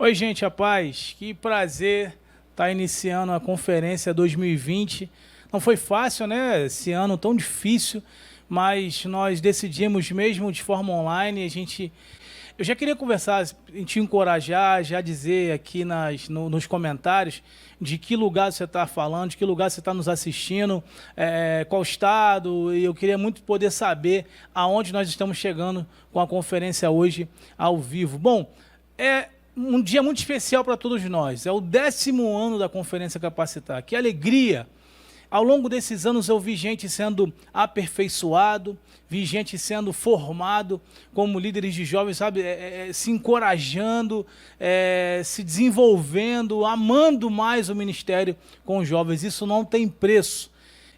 Oi, gente, a paz. Que prazer estar iniciando a conferência 2020. Não foi fácil, né? Esse ano tão difícil, mas nós decidimos mesmo de forma online. Eu já queria conversar, te encorajar, já dizer aqui nos comentários de que lugar você está falando, de que lugar você está nos assistindo, qual estado. E eu queria muito poder saber aonde nós estamos chegando com a conferência hoje ao vivo. Bom, é um dia muito especial para todos nós. É o 10º ano da Conferência Capacitar. Que alegria! Ao longo desses anos eu vi gente sendo aperfeiçoado, vi gente sendo formado como líderes de jovens, sabe, se encorajando, se desenvolvendo, amando mais o ministério com os jovens. Isso não tem preço.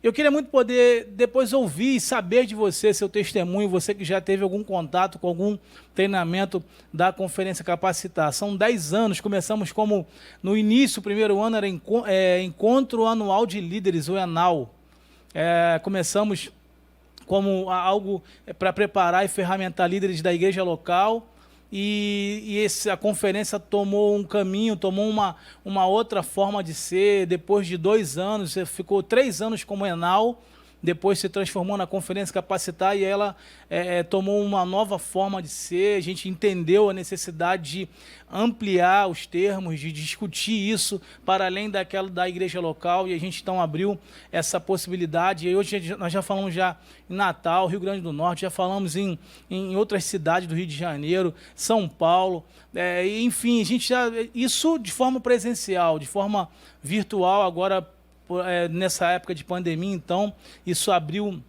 Eu queria muito poder depois ouvir e saber de você, seu testemunho, você que já teve algum contato com algum treinamento da Conferência Capacitar. São 10 anos, começamos como, no início, o primeiro ano era Encontro Anual de Líderes, o ENAL. Começamos como algo para preparar e ferramentar líderes da igreja local, a conferência tomou um caminho, tomou uma outra forma de ser. Depois de 2 anos, ficou 3 anos como Enal, depois se transformou na Conferência Capacitar e ela tomou uma nova forma de ser. A gente entendeu a necessidade de ampliar os termos, de discutir isso para além daquela da igreja local, e a gente então abriu essa possibilidade. E hoje nós já falamos já em Natal, Rio Grande do Norte, já falamos em outras cidades do Rio de Janeiro, São Paulo, enfim, a gente isso de forma presencial, de forma virtual agora. Nessa época de pandemia, então, isso abriu.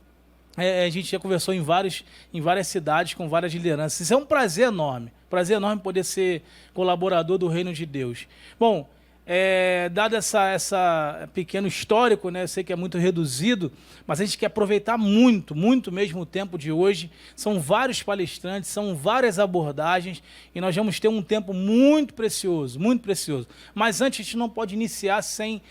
A gente já conversou em várias cidades, com várias lideranças. Isso é um prazer enorme poder ser colaborador do Reino de Deus. Bom, dado essa pequeno histórico, né, eu sei que é muito reduzido, mas a gente quer aproveitar muito mesmo o tempo de hoje. São vários palestrantes, são várias abordagens, e nós vamos ter um tempo muito precioso, muito precioso. Mas antes, a gente não pode iniciar sem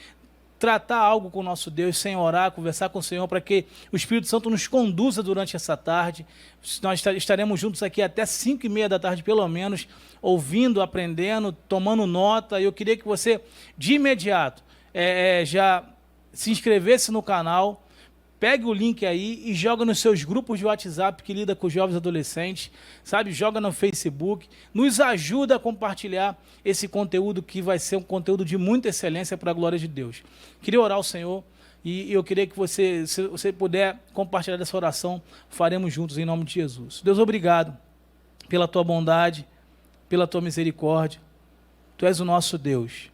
tratar algo com o nosso Deus, sem orar, conversar com o Senhor, para que o Espírito Santo nos conduza durante essa tarde. Nós estaremos juntos aqui até 5h30 da tarde, pelo menos, ouvindo, aprendendo, tomando nota. E eu queria que você, de imediato, já se inscrevesse no canal, pegue o link aí e joga nos seus grupos de WhatsApp que lida com jovens adolescentes, sabe? Joga no Facebook, nos ajuda a compartilhar esse conteúdo que vai ser um conteúdo de muita excelência para a glória de Deus. Queria orar ao Senhor e eu queria que você, se você puder compartilhar dessa oração, faremos juntos em nome de Jesus. Deus, obrigado pela tua bondade, pela tua misericórdia. Tu és o nosso Deus.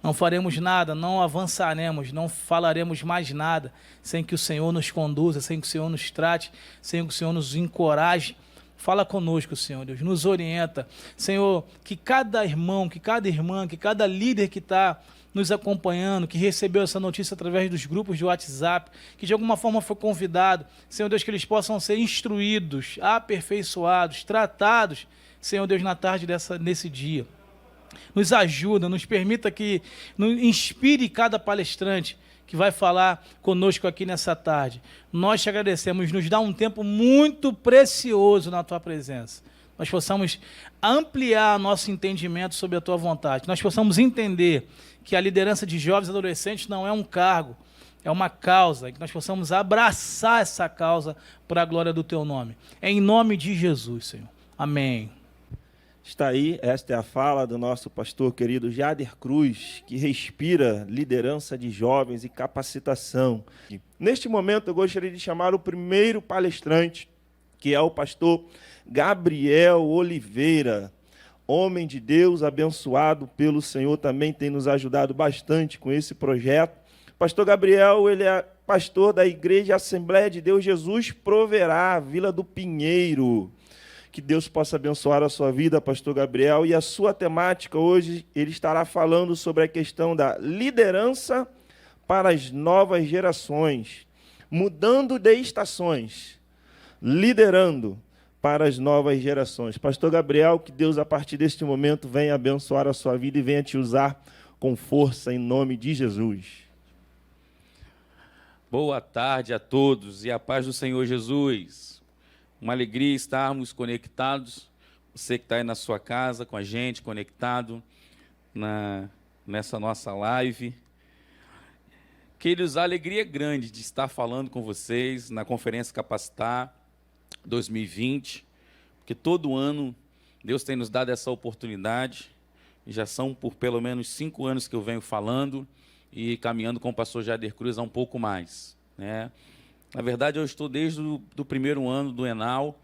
Não faremos nada, não avançaremos, não falaremos mais nada sem que o Senhor nos conduza, sem que o Senhor nos trate, sem que o Senhor nos encoraje. Fala conosco, Senhor Deus, nos orienta. Senhor, que cada irmão, que cada irmã, que cada líder que está nos acompanhando, que recebeu essa notícia através dos grupos de WhatsApp, que de alguma forma foi convidado, Senhor Deus, que eles possam ser instruídos, aperfeiçoados, tratados, Senhor Deus, na tarde nesse dia. Nos ajuda, nos permita que nos inspire cada palestrante que vai falar conosco aqui nessa tarde. Nós te agradecemos, nos dá um tempo muito precioso na tua presença. Nós possamos ampliar nosso entendimento sobre a tua vontade. Nós possamos entender que a liderança de jovens e adolescentes não é um cargo, é uma causa, e que nós possamos abraçar essa causa para a glória do teu nome. É em nome de Jesus, Senhor. Amém. Está aí, esta é a fala do nosso pastor querido Jader Cruz, que respira liderança de jovens e capacitação. Neste momento, eu gostaria de chamar o primeiro palestrante, que é o pastor Gabriel Oliveira, homem de Deus, abençoado pelo Senhor, também tem nos ajudado bastante com esse projeto. Pastor Gabriel, ele é pastor da Igreja Assembleia de Deus Jesus Proverá, Vila do Pinheiro. Que Deus possa abençoar a sua vida, pastor Gabriel. E a sua temática hoje, ele estará falando sobre a questão da liderança para as novas gerações. Mudando de estações, liderando para as novas gerações. Pastor Gabriel, que Deus, a partir deste momento, venha abençoar a sua vida e venha te usar com força, em nome de Jesus. Boa tarde a todos e a paz do Senhor Jesus. Uma alegria estarmos conectados você que está aí na sua casa com a gente, conectado nessa nossa live. Queridos, a alegria é grande de estar falando com vocês na Conferência Capacitar 2020, porque todo ano Deus tem nos dado essa oportunidade, e já são por pelo menos 5 anos que eu venho falando e caminhando com o pastor Jader Cruz há um pouco mais, né? Na verdade, eu estou desde o primeiro ano do Enal,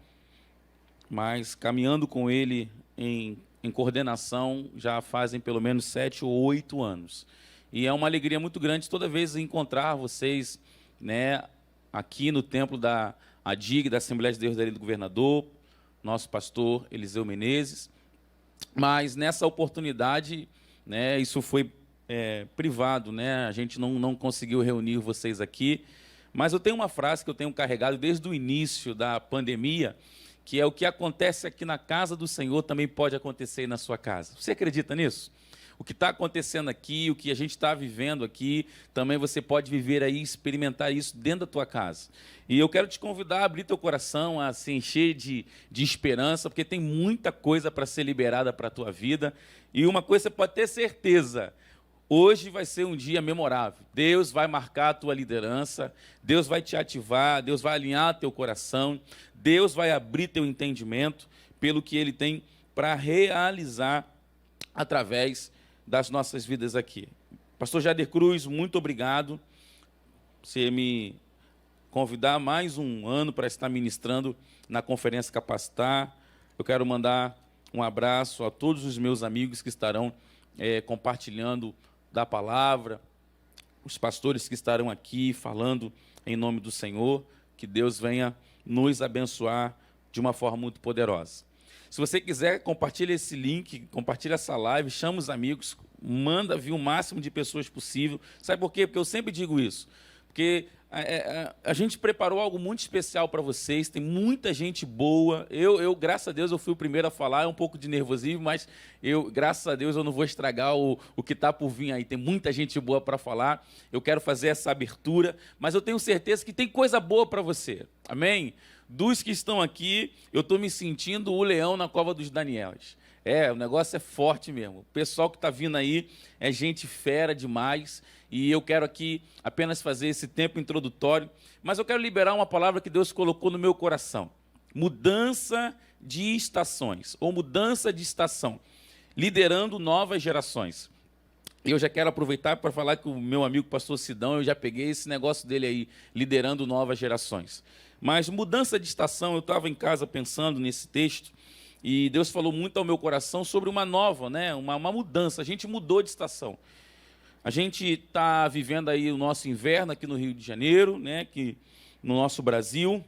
mas caminhando com ele em coordenação já fazem pelo menos 7 ou 8 anos. E é uma alegria muito grande toda vez encontrar vocês, né, aqui no templo da ADIG, da Assembleia de Deus da Ilha do Governador, nosso pastor Eliseu Menezes. Mas nessa oportunidade, né, isso foi privado, né, a gente não conseguiu reunir vocês aqui. Mas eu tenho uma frase que eu tenho carregado desde o início da pandemia, que é: o que acontece aqui na casa do Senhor também pode acontecer na sua casa. Você acredita nisso? O que está acontecendo aqui, o que a gente está vivendo aqui, também você pode viver aí, experimentar isso dentro da tua casa. E eu quero te convidar a abrir teu coração, a se encher de esperança, porque tem muita coisa para ser liberada para a tua vida. E uma coisa você pode ter certeza: hoje vai ser um dia memorável. Deus vai marcar a tua liderança, Deus vai te ativar, Deus vai alinhar teu coração, Deus vai abrir teu entendimento pelo que Ele tem para realizar através das nossas vidas aqui. Pastor Jader Cruz, muito obrigado por você me convidar mais um ano para estar ministrando na Conferência Capacitar. Eu quero mandar um abraço a todos os meus amigos que estarão compartilhando da palavra, os pastores que estarão aqui falando em nome do Senhor. Que Deus venha nos abençoar de uma forma muito poderosa. Se você quiser, compartilhe esse link, compartilhe essa live, chama os amigos, manda vir o máximo de pessoas possível. Sabe por quê? Porque eu sempre digo isso. Porque a gente preparou algo muito especial para vocês, tem muita gente boa. Eu, graças a Deus, eu fui o primeiro a falar, é um pouco de nervosismo, mas graças a Deus, eu não vou estragar o que está por vir aí. Tem muita gente boa para falar, eu quero fazer essa abertura, mas eu tenho certeza que tem coisa boa para você. Amém? Dos que estão aqui, eu estou me sentindo o leão na cova dos Daniels. O negócio é forte mesmo. O pessoal que está vindo aí é gente fera demais. E eu quero aqui apenas fazer esse tempo introdutório. Mas eu quero liberar uma palavra que Deus colocou no meu coração. Mudança de estações, ou mudança de estação. Liderando novas gerações. Eu já quero aproveitar para falar que o meu amigo pastor Sidão, eu já peguei esse negócio dele aí, liderando novas gerações. Mas mudança de estação, eu estava em casa pensando nesse texto, e Deus falou muito ao meu coração sobre uma nova, né, uma mudança. A gente mudou de estação. A gente está vivendo aí o nosso inverno aqui no Rio de Janeiro, né, aqui no nosso Brasil,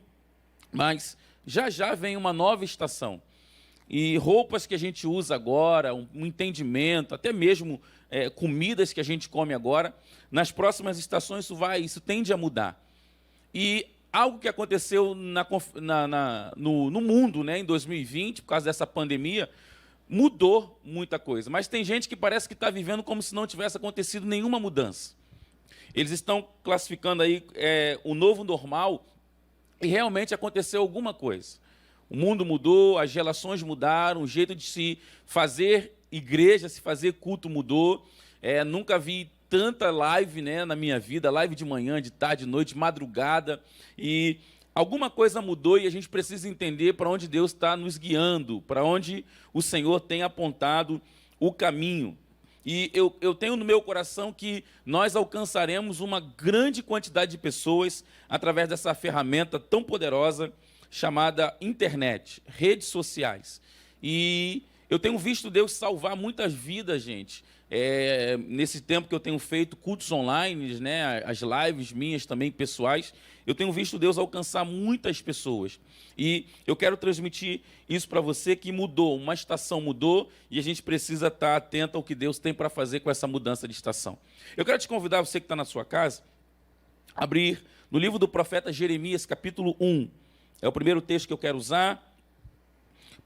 mas já vem uma nova estação. E roupas que a gente usa agora, um entendimento, até mesmo comidas que a gente come agora, nas próximas estações isso tende a mudar. E algo que aconteceu no mundo, né, em 2020, por causa dessa pandemia, mudou muita coisa. Mas tem gente que parece que está vivendo como se não tivesse acontecido nenhuma mudança. Eles estão classificando aí o novo normal, e realmente aconteceu alguma coisa. O mundo mudou, as relações mudaram, o jeito de se fazer igreja, se fazer culto mudou. Nunca vi tanta live, né, na minha vida, live de manhã, de tarde, de noite, madrugada. E alguma coisa mudou e a gente precisa entender para onde Deus está nos guiando, para onde o Senhor tem apontado o caminho. E eu tenho no meu coração que nós alcançaremos uma grande quantidade de pessoas através dessa ferramenta tão poderosa chamada internet, redes sociais. E eu tenho visto Deus salvar muitas vidas, gente. Nesse tempo que eu tenho feito cultos online, né, as lives minhas também pessoais, eu tenho visto Deus alcançar muitas pessoas. E eu quero transmitir isso para você, que mudou, uma estação mudou e a gente precisa estar atento ao que Deus tem para fazer com essa mudança de estação. Eu quero te convidar, você que está na sua casa, a abrir no livro do profeta Jeremias, capítulo 1. É o primeiro texto que eu quero usar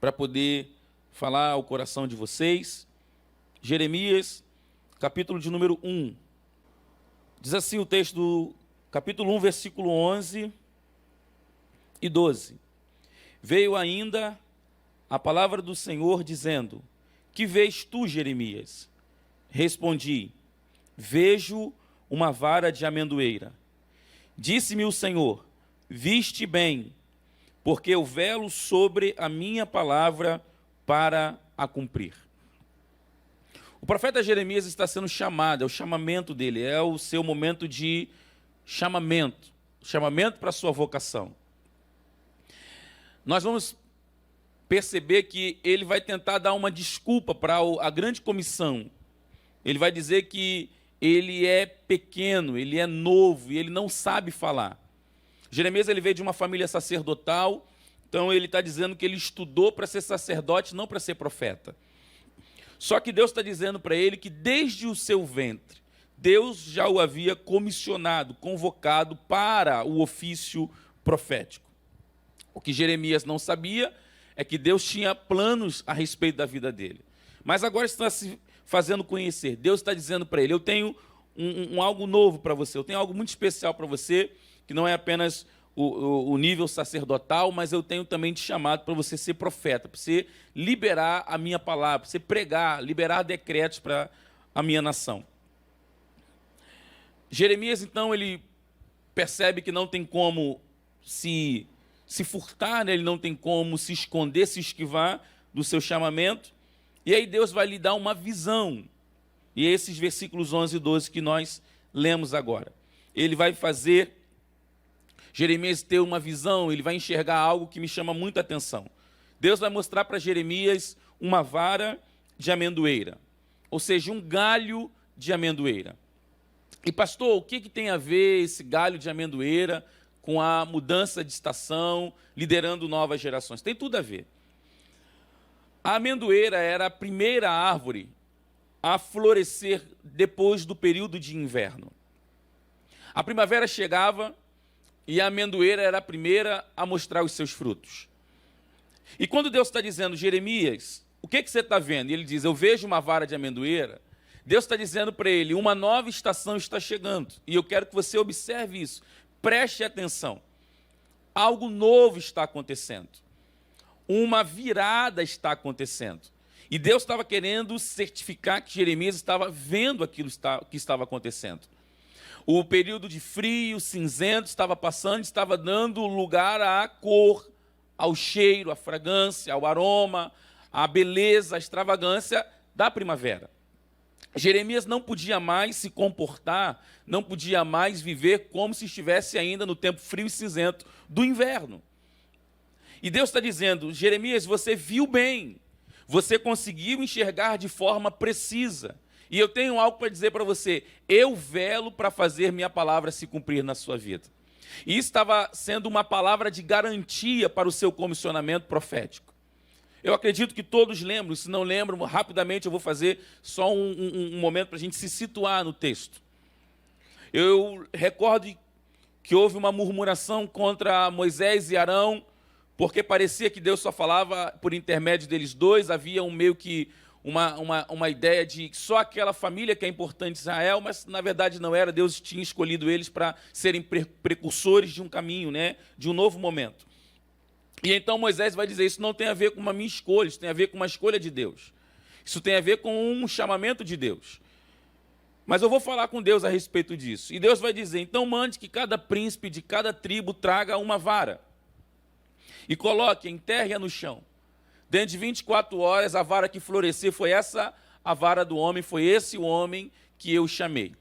para poder falar ao coração de vocês. Jeremias, capítulo de número 1. Diz assim o texto do capítulo 1, versículo 11 e 12. Veio ainda a palavra do Senhor, dizendo: que vês tu, Jeremias? Respondi: vejo uma vara de amendoeira. Disse-me o Senhor: viste bem, porque eu velo sobre a minha palavra para a cumprir. O profeta Jeremias está sendo chamado, é o chamamento dele, é o seu momento de chamamento para a sua vocação. Nós vamos perceber que ele vai tentar dar uma desculpa para a grande comissão. Ele vai dizer que ele é pequeno, ele é novo e ele não sabe falar. Jeremias ele veio de uma família sacerdotal, então ele está dizendo que ele estudou para ser sacerdote, não para ser profeta. Só que Deus está dizendo para ele que desde o seu ventre, Deus já o havia comissionado, convocado para o ofício profético. O que Jeremias não sabia é que Deus tinha planos a respeito da vida dele. Mas agora está se fazendo conhecer. Deus está dizendo para ele: eu tenho algo novo para você, eu tenho algo muito especial para você, que não é apenas o nível sacerdotal, mas eu tenho também te chamado para você ser profeta, para você liberar a minha palavra, para você pregar, liberar decretos para a minha nação. Jeremias, então, ele percebe que não tem como se furtar, né? Ele não tem como se esconder, se esquivar do seu chamamento. E aí Deus vai lhe dar uma visão. E esses versículos 11 e 12 que nós lemos agora. Ele vai fazer Jeremias ter uma visão, ele vai enxergar algo que me chama muita atenção. Deus vai mostrar para Jeremias uma vara de amendoeira, ou seja, um galho de amendoeira. E pastor, o que tem a ver esse galho de amendoeira com a mudança de estação, liderando novas gerações? Tem tudo a ver. A amendoeira era a primeira árvore a florescer depois do período de inverno. A primavera chegava e a amendoeira era a primeira a mostrar os seus frutos. E quando Deus está dizendo: Jeremias, o que você está vendo? E ele diz: eu vejo uma vara de amendoeira. Deus está dizendo para ele: uma nova estação está chegando. E eu quero que você observe isso. Preste atenção. Algo novo está acontecendo. Uma virada está acontecendo. E Deus estava querendo certificar que Jeremias estava vendo aquilo que estava acontecendo. O período de frio, cinzento, estava passando, estava dando lugar à cor, ao cheiro, à fragrância, ao aroma, à beleza, à extravagância da primavera. Jeremias não podia mais se comportar, não podia mais viver como se estivesse ainda no tempo frio e cinzento do inverno. E Deus está dizendo: Jeremias, você viu bem, você conseguiu enxergar de forma precisa. E eu tenho algo para dizer para você: eu velo para fazer minha palavra se cumprir na sua vida. E isso estava sendo uma palavra de garantia para o seu comissionamento profético. Eu acredito que todos lembram, se não lembram, rapidamente eu vou fazer só um momento para a gente se situar no texto. Eu recordo que houve uma murmuração contra Moisés e Arão, porque parecia que Deus só falava por intermédio deles dois, havia meio que uma ideia de que só aquela família que é importante em Israel, mas na verdade não era. Deus tinha escolhido eles para serem precursores de um caminho, né, de um novo momento. E então Moisés vai dizer: isso não tem a ver com uma minha escolha, isso tem a ver com uma escolha de Deus. Isso tem a ver com um chamamento de Deus. Mas eu vou falar com Deus a respeito disso. E Deus vai dizer: então mande que cada príncipe de cada tribo traga uma vara e coloque, enterre-a no chão. Dentro de 24 horas, a vara que florescer foi essa, a vara do homem, foi esse o homem que eu chamei.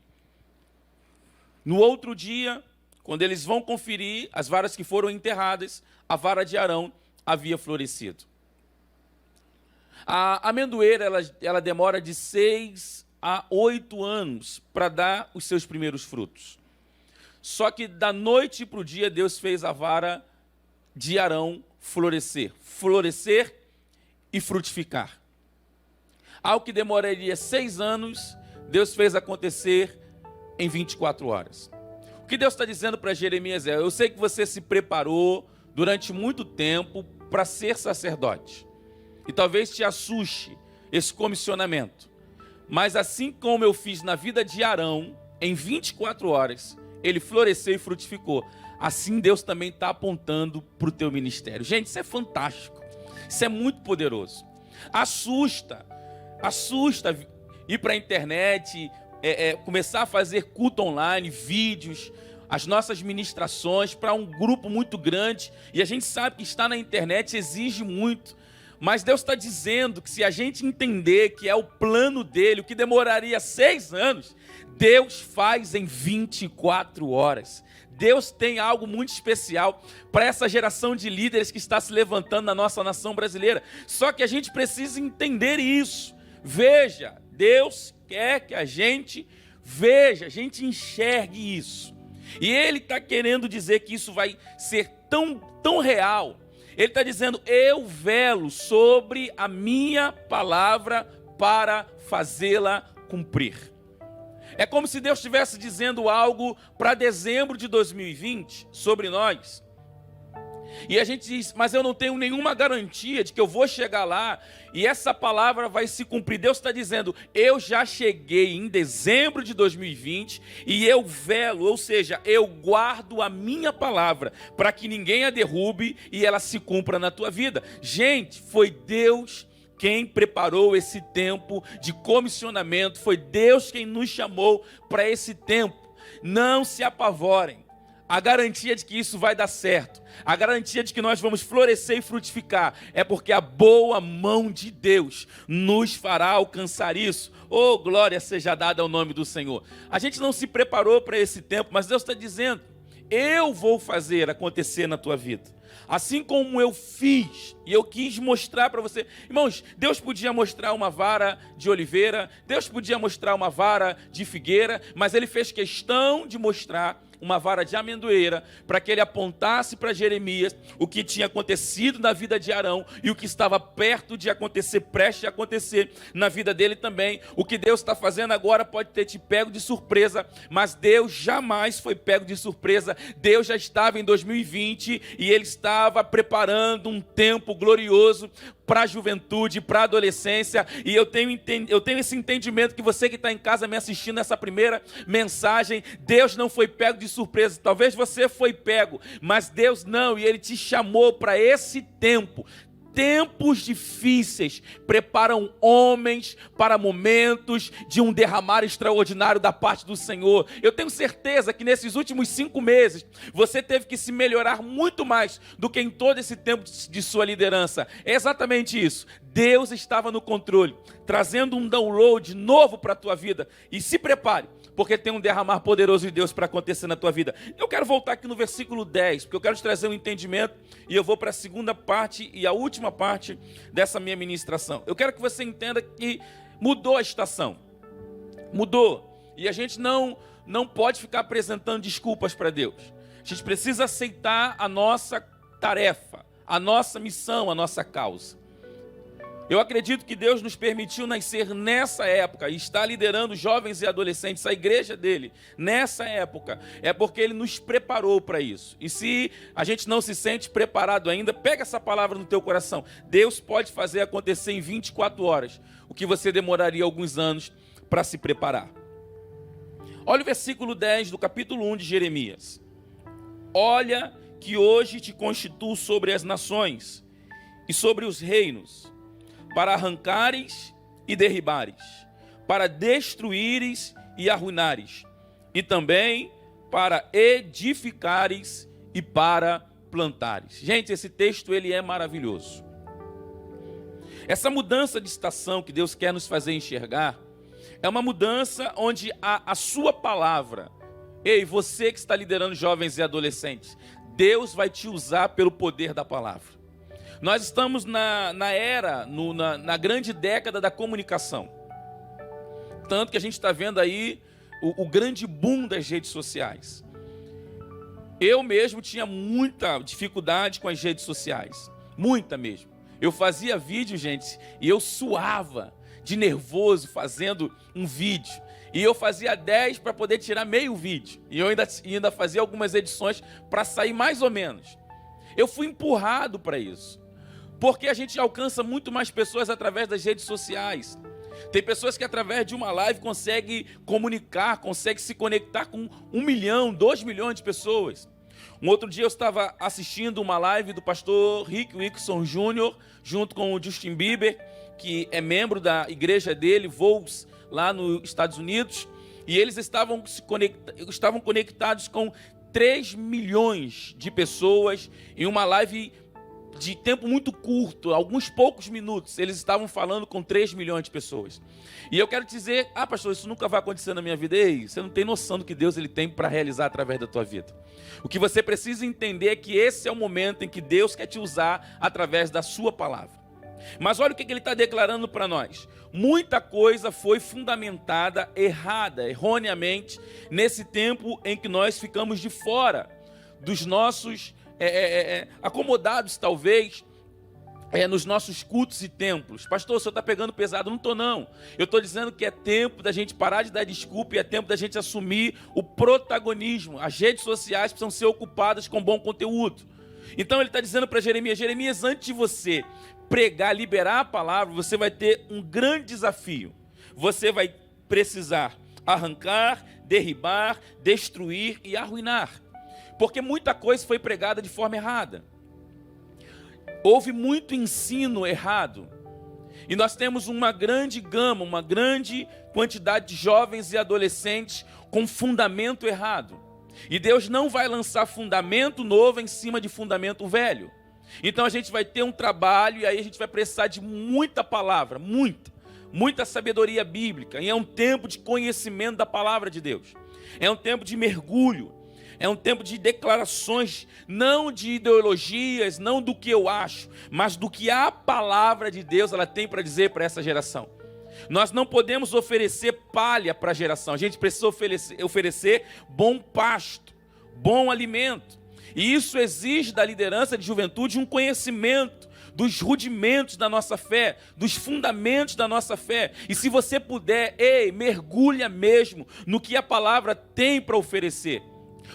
No outro dia, quando eles vão conferir as varas que foram enterradas, a vara de Arão havia florescido. A amendoeira, ela demora de 6 a 8 anos para dar os seus primeiros frutos. Só que da noite para o dia, Deus fez a vara de Arão florescer e frutificar. Algo que demoraria 6 anos, Deus fez acontecer em 24 horas. O que Deus está dizendo para Jeremias é: eu sei que você se preparou durante muito tempo para ser sacerdote. E talvez te assuste esse comissionamento. Mas assim como eu fiz na vida de Arão, em 24 horas, ele floresceu e frutificou. Assim Deus também está apontando para o teu ministério. Gente, isso é fantástico. Isso é muito poderoso. Assusta ir para a internet, começar a fazer culto online, vídeos, as nossas ministrações para um grupo muito grande. E a gente sabe que estar na internet exige muito. Mas Deus está dizendo que se a gente entender que é o plano dele, o que demoraria 6 anos, Deus faz em 24 horas. Deus tem algo muito especial para essa geração de líderes que está se levantando na nossa nação brasileira. Só que a gente precisa entender isso. Veja, Deus quer que a gente veja, a gente enxergue isso. E Ele está querendo dizer que isso vai ser tão real. Ele está dizendo, eu velo sobre a minha palavra para fazê-la cumprir. É como se Deus estivesse dizendo algo para dezembro de 2020 sobre nós. E a gente diz, mas eu não tenho nenhuma garantia de que eu vou chegar lá e essa palavra vai se cumprir. Deus está dizendo, eu já cheguei em dezembro de 2020 e eu velo, ou seja, eu guardo a minha palavra para que ninguém a derrube e ela se cumpra na tua vida. Gente, foi Deus quem preparou esse tempo de comissionamento, foi Deus quem nos chamou para esse tempo. Não se apavorem. A garantia de que isso vai dar certo, a garantia de que nós vamos florescer e frutificar, é porque a boa mão de Deus nos fará alcançar isso. Oh, glória seja dada ao nome do Senhor. A gente não se preparou para esse tempo, mas Deus está dizendo, eu vou fazer acontecer na tua vida. Assim como eu fiz, e eu quis mostrar para você. Irmãos, Deus podia mostrar uma vara de oliveira, Deus podia mostrar uma vara de figueira, mas Ele fez questão de mostrar uma vara de amendoeira, para que ele apontasse para Jeremias o que tinha acontecido na vida de Arão e o que estava perto de acontecer, prestes a acontecer na vida dele também. O que Deus está fazendo agora pode ter te pego de surpresa, mas Deus jamais foi pego de surpresa. Deus já estava em 2020 e Ele estava preparando um tempo glorioso para a juventude, para a adolescência, e eu tenho esse entendimento que você que está em casa me assistindo nessa primeira mensagem, Deus não foi pego de surpresa. Talvez você foi pego, mas Deus não, e Ele te chamou para esse tempo. Tempos difíceis preparam homens para momentos de um derramar extraordinário da parte do Senhor. Eu tenho certeza que nesses últimos 5 meses, você teve que se melhorar muito mais do que em todo esse tempo de sua liderança. É exatamente isso. Deus estava no controle, trazendo um download novo para a tua vida. E se prepare, porque tem um derramar poderoso de Deus para acontecer na tua vida. Eu quero voltar aqui no versículo 10, porque eu quero te trazer um entendimento, e eu vou para a segunda parte e a última parte dessa minha ministração. Eu quero que você entenda que mudou a estação. Mudou. E a gente não pode ficar apresentando desculpas para Deus. A gente precisa aceitar a nossa tarefa, a nossa missão, a nossa causa. Eu acredito que Deus nos permitiu nascer nessa época e está liderando jovens e adolescentes, a igreja dele, nessa época, é porque Ele nos preparou para isso. E se a gente não se sente preparado ainda, pega essa palavra no teu coração. Deus pode fazer acontecer em 24 horas, o que você demoraria alguns anos para se preparar. Olha o versículo 10 do capítulo 1 de Jeremias. Olha que hoje te constituo sobre as nações e sobre os reinos, para arrancares e derribares, para destruíres e arruinares, e também para edificares e para plantares. Gente, esse texto ele é maravilhoso. Essa mudança de estação que Deus quer nos fazer enxergar, é uma mudança onde a sua palavra, ei, você que está liderando jovens e adolescentes, Deus vai te usar pelo poder da palavra. Nós estamos na era, na grande década da comunicação. Tanto que a gente está vendo aí o grande boom das redes sociais. Eu mesmo tinha muita dificuldade com as redes sociais. Muita mesmo. Eu fazia vídeo, gente, e eu suava de nervoso fazendo um vídeo. E eu fazia 10 para poder tirar meio vídeo. E eu ainda fazia algumas edições para sair mais ou menos. Eu fui empurrado para isso. Porque a gente alcança muito mais pessoas através das redes sociais. Tem pessoas que através de uma live conseguem comunicar, conseguem se conectar com 1 milhão, 2 milhões de pessoas. Um outro dia eu estava assistindo uma live do pastor Rick Wilson Jr., junto com o Justin Bieber, que é membro da igreja dele, Volks, lá nos Estados Unidos, e eles estavam conectados com 3 milhões de pessoas em uma live de tempo muito curto, alguns poucos minutos. Eles estavam falando com 3 milhões de pessoas. E eu quero te dizer, pastor, isso nunca vai acontecer na minha vida. Ei, você não tem noção do que Deus ele tem para realizar através da tua vida. O que você precisa entender é que esse é o momento em que Deus quer te usar através da sua palavra. Mas olha o que ele está declarando para nós. Muita coisa foi fundamentada erroneamente, nesse tempo em que nós ficamos de fora dos nossos acomodados, talvez, nos nossos cultos e templos. Pastor, o senhor está pegando pesado? Não estou, não. Eu estou dizendo que é tempo da gente parar de dar desculpa e é tempo da gente assumir o protagonismo. As redes sociais precisam ser ocupadas com bom conteúdo. Então ele está dizendo para Jeremias: Jeremias, antes de você pregar, liberar a palavra, você vai ter um grande desafio. Você vai precisar arrancar, derribar, destruir e arruinar. Porque muita coisa foi pregada de forma errada. Houve muito ensino errado. E nós temos uma grande gama, uma grande quantidade de jovens e adolescentes com fundamento errado. E Deus não vai lançar fundamento novo em cima de fundamento velho. Então a gente vai ter um trabalho e aí a gente vai precisar de muita palavra, muita sabedoria bíblica. E é um tempo de conhecimento da palavra de Deus. É um tempo de mergulho. É um tempo de declarações, não de ideologias, não do que eu acho, mas do que a palavra de Deus ela tem para dizer para essa geração. Nós não podemos oferecer palha para a geração, a gente precisa oferecer bom pasto, bom alimento. E isso exige da liderança de juventude um conhecimento dos rudimentos da nossa fé, dos fundamentos da nossa fé. E se você puder, mergulha mesmo no que a palavra tem para oferecer.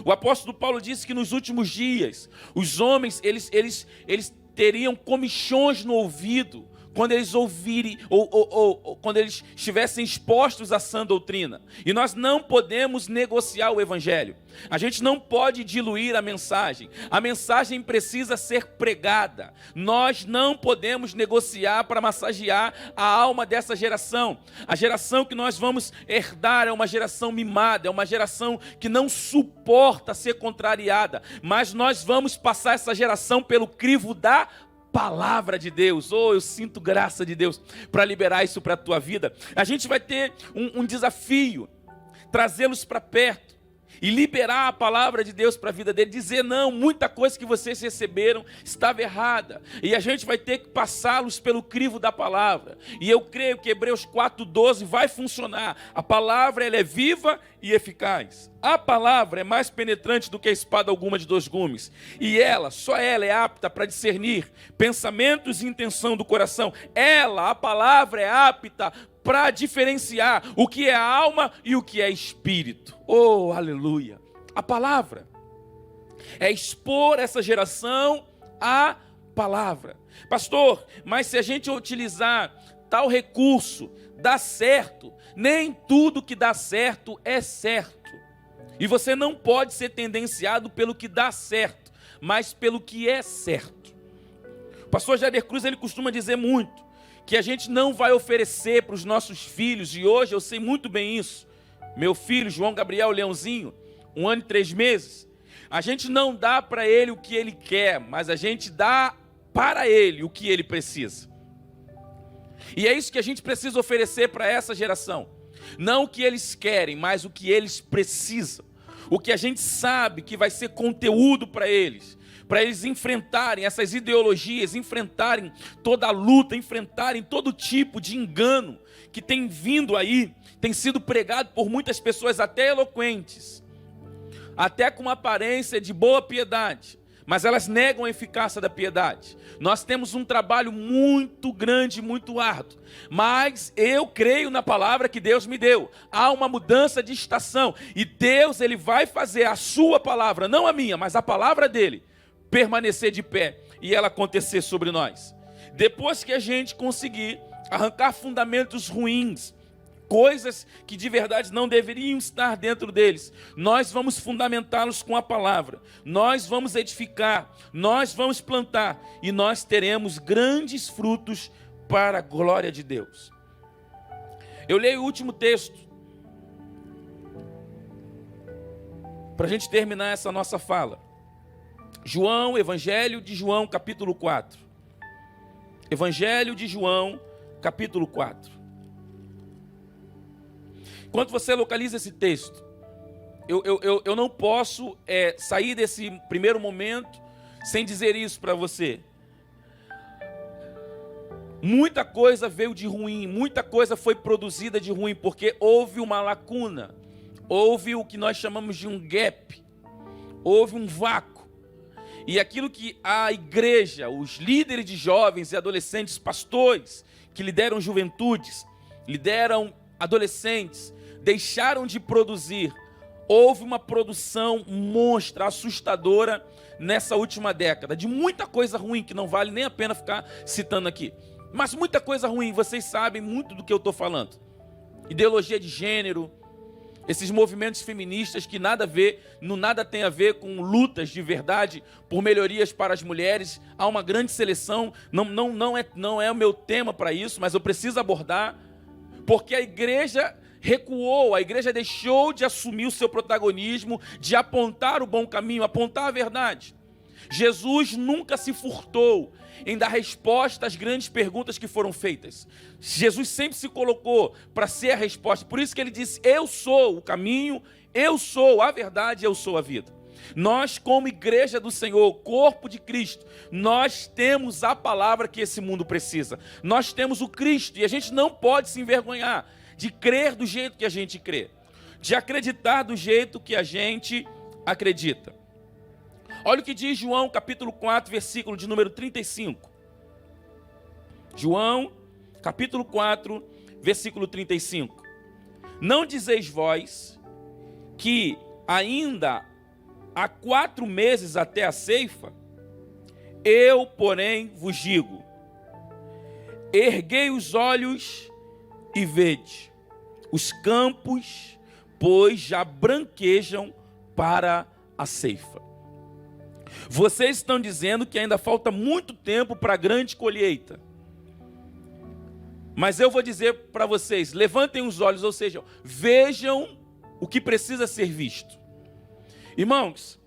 O apóstolo Paulo disse que nos últimos dias, os homens, eles teriam comichões no ouvido, quando eles ouvirem, ou quando eles estivessem expostos à sã doutrina. E nós não podemos negociar o evangelho. A gente não pode diluir a mensagem. A mensagem precisa ser pregada. Nós não podemos negociar para massagear a alma dessa geração. A geração que nós vamos herdar é uma geração mimada, é uma geração que não suporta ser contrariada. Mas nós vamos passar essa geração pelo crivo da palavra de Deus. Eu sinto graça de Deus para liberar isso para a tua vida. A gente vai ter um desafio, trazê-los para perto e liberar a palavra de Deus para a vida dele, dizer não, muita coisa que vocês receberam estava errada, e a gente vai ter que passá-los pelo crivo da palavra. E eu creio que Hebreus 4:12 vai funcionar. A palavra ela é viva e eficaz. A palavra é mais penetrante do que a espada alguma de 2 gumes, e só ela é apta para discernir pensamentos e intenção do coração. A palavra é apta para diferenciar o que é alma e o que é espírito. Aleluia! A palavra é expor essa geração à palavra. Pastor, mas se a gente utilizar tal recurso, dá certo. Nem tudo que dá certo é certo. E você não pode ser tendenciado pelo que dá certo, mas pelo que é certo. O pastor Jader Cruz, ele costuma dizer muito que a gente não vai oferecer para os nossos filhos, e hoje eu sei muito bem isso. Meu filho, João Gabriel Leãozinho, 1 ano e 3 meses, a gente não dá para ele o que ele quer, mas a gente dá para ele o que ele precisa. E é isso que a gente precisa oferecer para essa geração. Não o que eles querem, mas o que eles precisam. O que a gente sabe que vai ser conteúdo para eles enfrentarem essas ideologias, enfrentarem toda a luta, enfrentarem todo tipo de engano que tem vindo aí, tem sido pregado por muitas pessoas até eloquentes, até com uma aparência de boa piedade, mas elas negam a eficácia da piedade. Nós temos um trabalho muito grande, muito árduo, mas eu creio na palavra que Deus me deu. Há uma mudança de estação, e Deus ele vai fazer a sua palavra, não a minha, mas a palavra dele, permanecer de pé e ela acontecer sobre nós. Depois que a gente conseguir arrancar fundamentos ruins, coisas que de verdade não deveriam estar dentro deles. Nós vamos fundamentá-los com a palavra, nós vamos edificar, nós vamos plantar e nós teremos grandes frutos para a glória de Deus. Eu leio o último texto, para a gente terminar essa nossa fala. João, Evangelho de João, capítulo 4. Evangelho de João, capítulo 4. Enquanto você localiza esse texto, eu não posso sair desse primeiro momento sem dizer isso para você. Muita coisa veio de ruim, muita coisa foi produzida de ruim, porque houve uma lacuna, houve o que nós chamamos de um gap, houve um vácuo. E aquilo que a igreja, os líderes de jovens e adolescentes, pastores, que lideram juventudes, lideram adolescentes, deixaram de produzir. Houve uma produção monstra, assustadora nessa última década, de muita coisa ruim, que não vale nem a pena ficar citando aqui. Mas muita coisa ruim, vocês sabem muito do que eu estou falando. Ideologia de gênero, esses movimentos feministas que nada tem a ver com lutas de verdade por melhorias para as mulheres. Há uma grande seleção, não é o meu tema para isso, mas eu preciso abordar, porque a igreja recuou, a igreja deixou de assumir o seu protagonismo, de apontar o bom caminho, apontar a verdade. Jesus nunca se furtou em dar resposta às grandes perguntas que foram feitas. Jesus sempre se colocou para ser a resposta. Por isso que ele disse: eu sou o caminho, eu sou a verdade, eu sou a vida. Nós, como igreja do Senhor, corpo de Cristo, nós temos a palavra que esse mundo precisa. Nós temos o Cristo e a gente não pode se envergonhar de crer do jeito que a gente crê, de acreditar do jeito que a gente acredita. Olha o que diz João, capítulo 4, versículo de número 35. João, capítulo 4, versículo 35. Não dizeis vós que ainda há 4 meses até a ceifa? Eu, porém, vos digo: erguei os olhos e vede, os campos, pois já branquejam para a ceifa. Vocês estão dizendo que ainda falta muito tempo para a grande colheita. Mas eu vou dizer para vocês: levantem os olhos, ou seja, vejam o que precisa ser visto. Irmãos,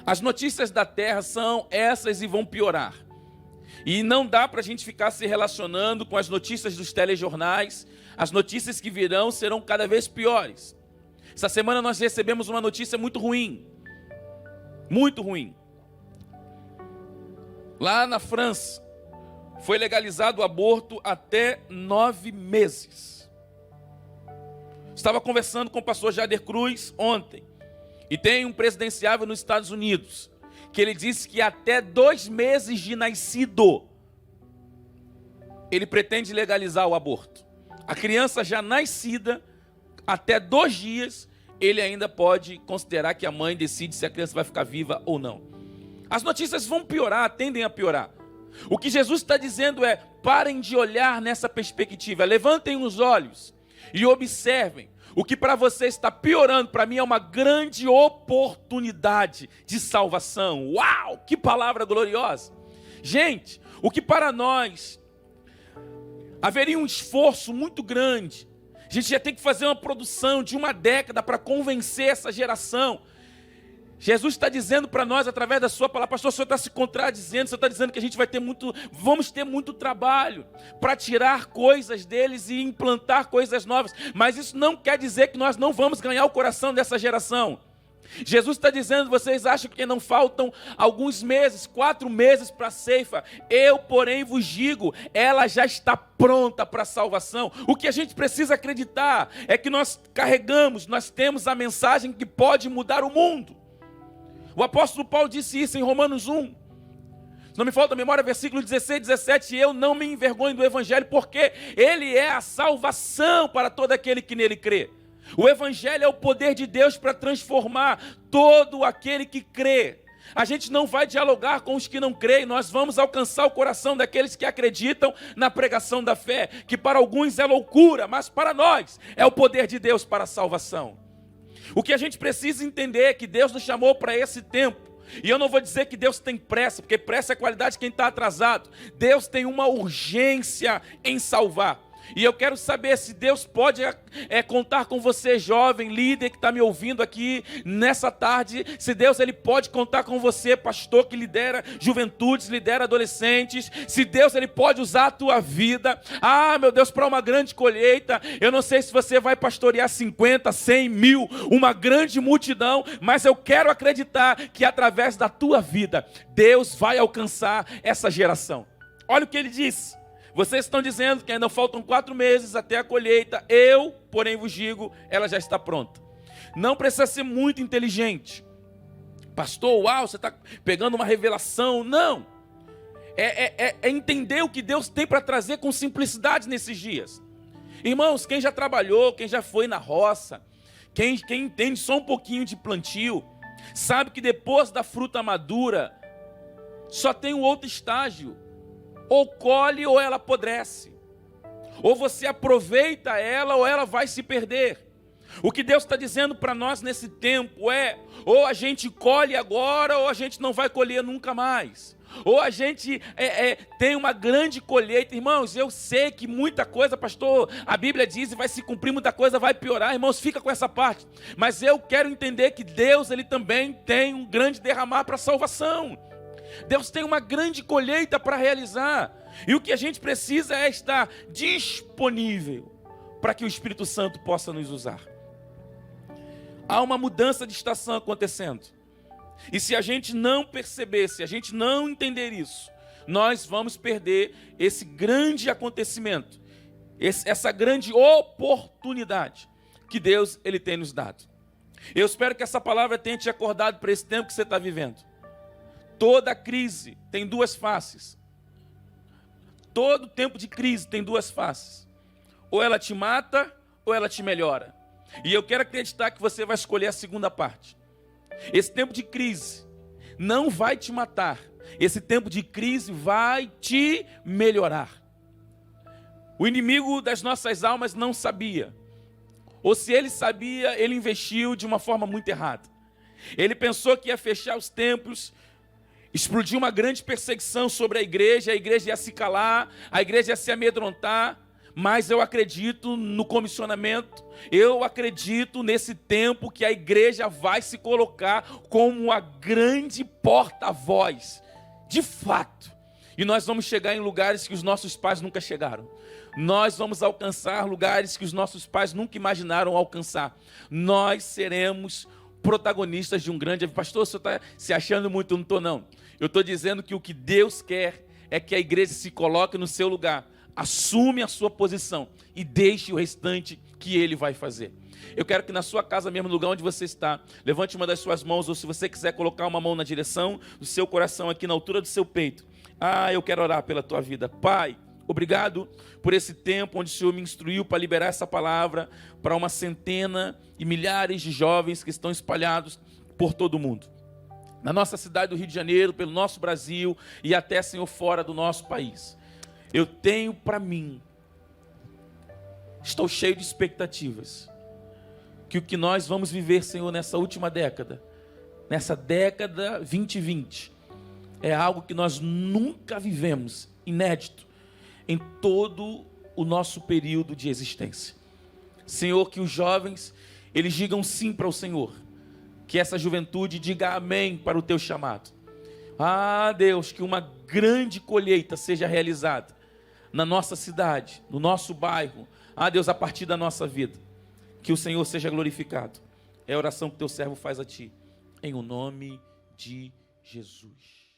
as notícias da terra são essas e vão piorar. E não dá para a gente ficar se relacionando com as notícias dos telejornais. As notícias que virão serão cada vez piores. Essa semana nós recebemos uma notícia muito ruim. Muito ruim. Lá na França, foi legalizado o aborto até 9 meses. Estava conversando com o pastor Jader Cruz ontem. E tem um presidenciável nos Estados Unidos, que ele disse que até 2 meses de nascido, ele pretende legalizar o aborto. A criança já nascida, até 2 dias, ele ainda pode considerar que a mãe decide se a criança vai ficar viva ou não. As notícias vão piorar, tendem a piorar. O que Jesus está dizendo é: parem de olhar nessa perspectiva, levantem os olhos e observem. O que para você está piorando, para mim é uma grande oportunidade de salvação. Uau, que palavra gloriosa! Gente, o que para nós haveria um esforço muito grande, a gente já tem que fazer uma produção de 1 década para convencer essa geração. Jesus está dizendo para nós através da sua palavra: pastor, o senhor está se contradizendo, o senhor está dizendo que a gente vamos ter muito trabalho para tirar coisas deles e implantar coisas novas, mas isso não quer dizer que nós não vamos ganhar o coração dessa geração. Jesus está dizendo: vocês acham que não faltam alguns meses, 4 meses para a ceifa? Eu, porém, vos digo, ela já está pronta para a salvação. O que a gente precisa acreditar é que nós temos a mensagem que pode mudar o mundo. O apóstolo Paulo disse isso em Romanos 1. Se não me falta a memória, versículo 16, 17. Eu não me envergonho do evangelho, porque ele é a salvação para todo aquele que nele crê. O evangelho é o poder de Deus para transformar todo aquele que crê. A gente não vai dialogar com os que não creem, nós vamos alcançar o coração daqueles que acreditam na pregação da fé, que para alguns é loucura, mas para nós é o poder de Deus para a salvação. O que a gente precisa entender é que Deus nos chamou para esse tempo. E eu não vou dizer que Deus tem pressa, porque pressa é qualidade de quem está atrasado. Deus tem uma urgência em salvar. E eu quero saber se Deus pode contar com você, jovem, líder que está me ouvindo aqui nessa tarde. Se Deus ele pode contar com você, pastor que lidera juventudes, lidera adolescentes. Se Deus ele pode usar a tua vida. Ah, meu Deus, para uma grande colheita. Eu não sei se você vai pastorear 50, 100, 1000, uma grande multidão. Mas eu quero acreditar que através da tua vida, Deus vai alcançar essa geração. Olha o que ele diz. Vocês estão dizendo que ainda faltam 4 meses até a colheita. Eu, porém, vos digo, ela já está pronta. Não precisa ser muito inteligente. Pastor, uau, você está pegando uma revelação. Não. É entender o que Deus tem para trazer com simplicidade nesses dias. Irmãos, quem já trabalhou, quem já foi na roça, quem entende só um pouquinho de plantio, sabe que depois da fruta madura, só tem um outro estágio. Ou colhe ou ela apodrece. Ou você aproveita ela ou ela vai se perder. O que Deus está dizendo para nós nesse tempo é: ou a gente colhe agora ou a gente não vai colher nunca mais. Ou a gente tem uma grande colheita. Irmãos, eu sei que muita coisa, pastor, a Bíblia diz e vai se cumprir, muita coisa vai piorar. Irmãos, fica com essa parte. Mas eu quero entender que Deus ele também tem um grande derramar para a salvação. Deus tem uma grande colheita para realizar. E o que a gente precisa é estar disponível para que o Espírito Santo possa nos usar. Há uma mudança de estação acontecendo. E se a gente não perceber, se a gente não entender isso, nós vamos perder esse grande acontecimento, essa grande oportunidade que Deus ele tem nos dado. Eu espero que essa palavra tenha te acordado para esse tempo que você está vivendo. Toda crise tem 2 faces. Todo tempo de crise tem 2 faces. Ou ela te mata, ou ela te melhora. E eu quero acreditar que você vai escolher a segunda parte. Esse tempo de crise não vai te matar. Esse tempo de crise vai te melhorar. O inimigo das nossas almas não sabia. Ou se ele sabia, ele investiu de uma forma muito errada. Ele pensou que ia fechar os templos, explodiu uma grande perseguição sobre a igreja ia se calar, a igreja ia se amedrontar, mas eu acredito no comissionamento, eu acredito nesse tempo que a igreja vai se colocar como a grande porta-voz, de fato, e nós vamos chegar em lugares que os nossos pais nunca chegaram, nós vamos alcançar lugares que os nossos pais nunca imaginaram alcançar, nós seremos protagonistas de um grande... Pastor, você está se achando muito? Não estou não. Eu estou dizendo que o que Deus quer é que a igreja se coloque no seu lugar, assume a sua posição e deixe o restante que Ele vai fazer. Eu quero que na sua casa mesmo, no lugar onde você está, levante uma das suas mãos, ou se você quiser colocar uma mão na direção do seu coração, aqui na altura do seu peito. Eu quero orar pela tua vida. Pai, obrigado por esse tempo onde o Senhor me instruiu para liberar essa palavra para uma centena e milhares de jovens que estão espalhados por todo o mundo. Na nossa cidade do Rio de Janeiro, pelo nosso Brasil e até, Senhor, fora do nosso país. Eu tenho para mim, estou cheio de expectativas, que o que nós vamos viver, Senhor, nessa última década, nessa década 2020, é algo que nós nunca vivemos, inédito, em todo o nosso período de existência. Senhor, que os jovens, eles digam sim para o Senhor, que essa juventude diga amém para o teu chamado. Deus, que uma grande colheita seja realizada na nossa cidade, no nosso bairro, Deus, a partir da nossa vida, que o Senhor seja glorificado. É a oração que teu servo faz a ti, em o nome de Jesus.